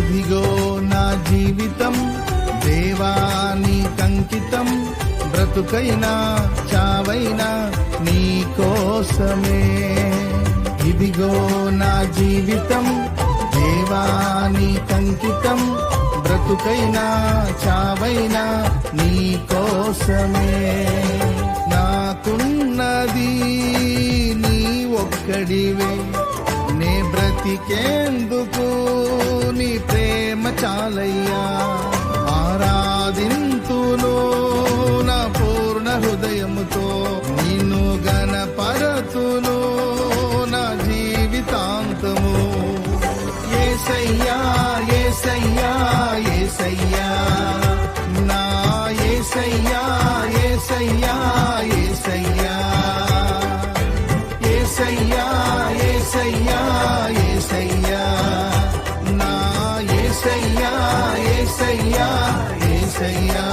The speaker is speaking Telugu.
ఇదిగో నా జీవితం దేవానికంకితం, బ్రతుకైనా చావైనా నీ కోసమే. ఇదిగో నా జీవితం దేవానికంకితం, బ్రతుకైనా చావైనా నీ కోసమే. నాకున్నది నీ ఒక్కడివే, నే బ్రతికేందుకు నీ ప్రేమ చాలయ్యా. ఆరాధింతును నా పూర్ణ హృదయముతో, నిన్ను గణపరతును నా జీవితాంతము. యేసయ్యా యేసయ్యా యేసయ్యా, నా యేసయ్యా యేసయ్యా యేసయ్యా, యేసయ్యా యేసయ్యా యేసయ్యా, నా యేసయ్యా యేసయ్యా యేసయ్యా.